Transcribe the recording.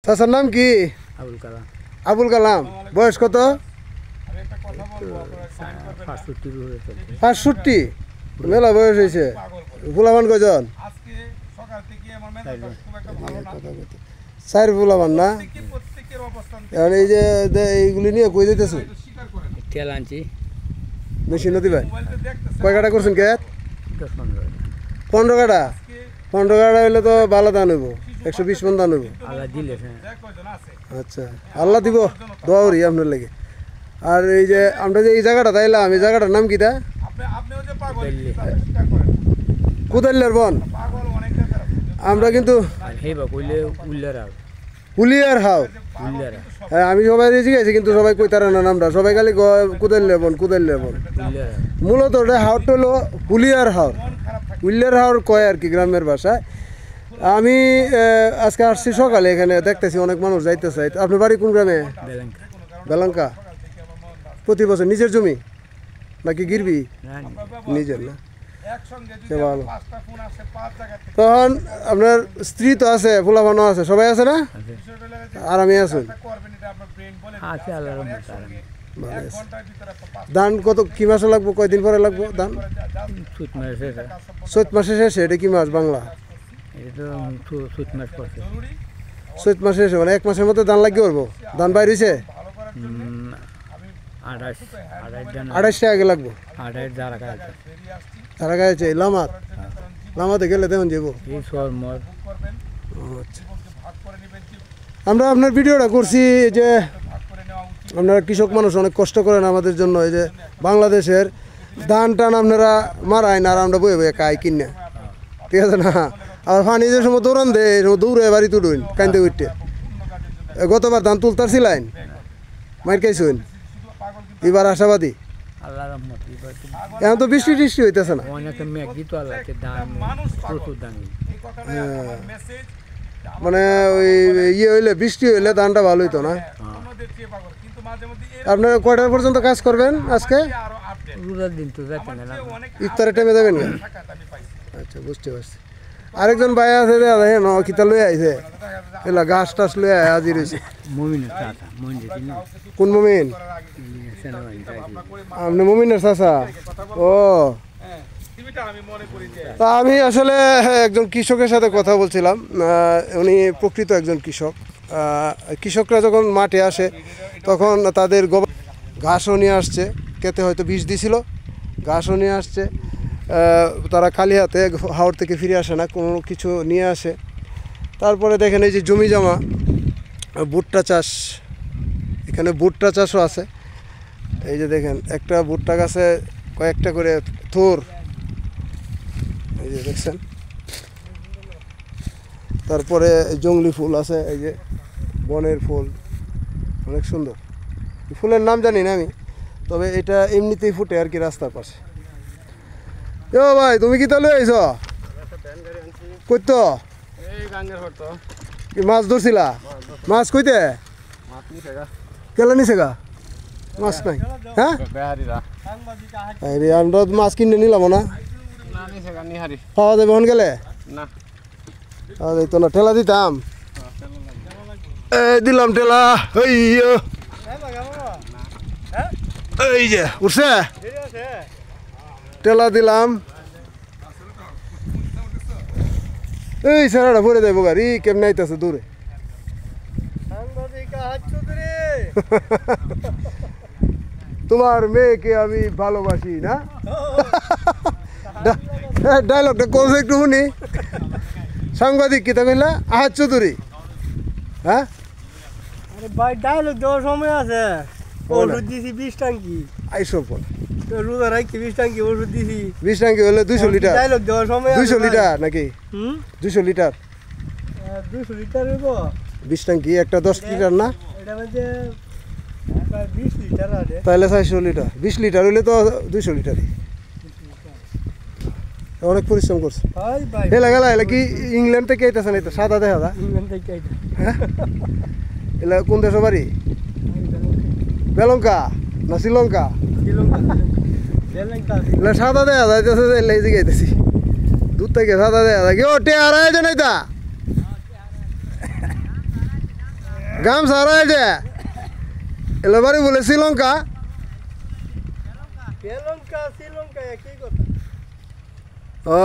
চাচার নাম কি? আবুল কালাম। আবুল কালাম। বয়স কত? 65। মেলা বয়স হয়েছে। ফুলাবান কজন? 4 ফুলাবান না? এখন এই যে এইগুলি নিয়ে কই যেতেছে? তেল আনছি মেশিন নদী ভাই কয় কাটা করছেন কে? 10-15 15 কাটা। 15 কাটা হইলে তো ভালো দান হইব, 120 মন দান হইব। আল্লাহ দিলে। আচ্ছা, আল্লাহ দিব, দোয়া করি আপনার লাগে। আর এই যে আমরা যে এই জায়গাটা তাইলাম, এই জায়গাটার নাম কিটা? কুদাল্লার বন। আমরা কিন্তু উলিয়ার হাও। হ্যাঁ, আমি সবাই জিজ্ঞাসি কিন্তু সবাই কইতারে না নামটা, সবাই খালি কুদাল্লার বন, কুদাল্লার বন। মূলত ওটা হাওরটা হলো হুলিয়ার হাওর। হুলিয়ার হাওর কয় আর কি গ্রামের ভাষায়। আমি আজকে আসছি সকালে, এখানে দেখতেছি অনেক মানুষ যাইতেছে। আপনার বাড়ি কোন গ্রামে? বেলঙ্কা। প্রতি বছর নিজের জমি নাকি গিরবি? নিজের না, ভালো। তখন আপনার স্ত্রী তো আছে, ফুলাফানো আছে, সবাই আছে না? আর আমি আছেন? ধান কত কি মাসে লাগবো, কয়দিন পরে লাগবো ধান? চৈত মাসে শেষে। এটা কি মাস বাংলা? চৈত মাসে শেষে, মানে 1 মাসের মধ্যে ধান লাগিয়ে পারবো। ধান বাইর হয়েছে 28 আগে লাগবো। তারা গাইছে লামাত, লামাতে গেলে তেমন যাবো। আমরা আপনার ভিডিওটা করছি যে আপনারা কৃষক মানুষ অনেক কষ্ট করেন আমাদের জন্য। এই যে বাংলাদেশের ধান টান আপনারা মারায় না, আর আমরা বয়ে বয়ে খাই কিনা, ঠিক আছে না? আর পানি যে সময় দৌড়ান দেয়, দৌড়ে বাড়ি তুলুন কান্দে উঠতে। গতবার ধান তুলতারছিলেন, মার খাইছুন, এবার আশাবাদী। এখন তো বৃষ্টি টিষ্টি হইতেছে না। মানে ওই ইয়ে হইলে, বৃষ্টি হইলে ধানটা ভালো হইতো না। আপনারা কয়টার পর্যন্ত কাজ করবেন আজকে? ইফতারের টাইমে যাবেন? আচ্ছা, বুঝতে পারছি। আরেকজন ভাই আছে, কিতা লই আইছে, এলা গাছ টাছ লই আয় হাজির হয়েছে। কোন মমিন? আপনি মমিনের চাচা? ও, তা আমি আসলে একজন কৃষকের সাথে কথা বলছিলাম। উনি প্রকৃত একজন কৃষক। কৃষকরা যখন মাঠে আসে তখন তাদের ঘাসও নিয়ে আসছে, খেতে হয়তো বিষ দিছিল, ঘাসও নিয়ে আসছে। তারা খালি হাতে হাওর থেকে ফিরে আসে না, কোনো কিছু নিয়ে আসে। তারপরে দেখেন এই যে জমি জমা ভুট্টা চাষ, এখানে ভুট্টা চাষও আছে। এই যে দেখেন একটা ভুট্টা গাছে কয়েকটা করে থোর, এই যে দেখছেন। তারপরে জংলি ফুল আছে, এই যে বনের ফুল, অনেক সুন্দর। ফুলের নাম জানি না আমি, তবে এটা এমনিতেই ফুটে আর কি রাস্তার পাশে। ও ভাই, তুমি কি তাহলে আইছ? কইতো কি মাছ ধরছিলা? মাছ কইতে কেলা নিছে গা? মাছ নাই? হ্যাঁ, আমরা মাছ কিনে নিলাম না, পাওয়া যাবে হন গেলে? তো না, ঠেলা দিতাম। দিলাম ঠেলা, এই যে উঠছে, ঠেলা দিলাম। এই সারাটা ভরে দেবো গাড়ি, কেমন আইতেছে দূরে। তোমার মেয়েকে আমি ভালোবাসি না, ডায়লগটা কোন একটু শুনি। সাংবাদিক কিতা কইলা? আহাদ চৌধুরী। হ্যাঁ, ভাই ডায়লগ দেওয়ার সময় আছে। ওষুধ দিছি 20 টাঙ্কি। আইসো পর রোজা রাখছি 20 টাঙ্কি ওষুধ দিছি। 20 টাঙ্কি হলে 200 লিটার ডায়লগ দেওয়ার সময় 200 লিটার নাকি? 200 লিটার 200 লিটার হইব 20 টাঙ্কি, একটা 10 লিটার না? এটা মধ্যে 20 লিটার আছে, তাহলে 400 লিটার। 20 লিটার হইলে তো 200 লিটারই। অনেক পরিশ্রম করছে। ভাই ভাই এলা গেলা, এলা কি ইংল্যান্ড থেকে আইতাছে না? সাদা দেখা দা ইংল্যান্ড থেকে আইতা। হ্যাঁ, এলা কোন দেশের বাড়ি? বেলঙ্কা না শ্রীলঙ্কা? এলা সাদা দেখা যাইতেছে, এলা এই দিকে আইতেছি দূর থেকে সাদা দেখা যায়। ও টে আর আয়োজন এইটা গাম সারা যে এলাবারে বলে শ্রীলঙ্কা শ্রীলঙ্কা একই কথা। ও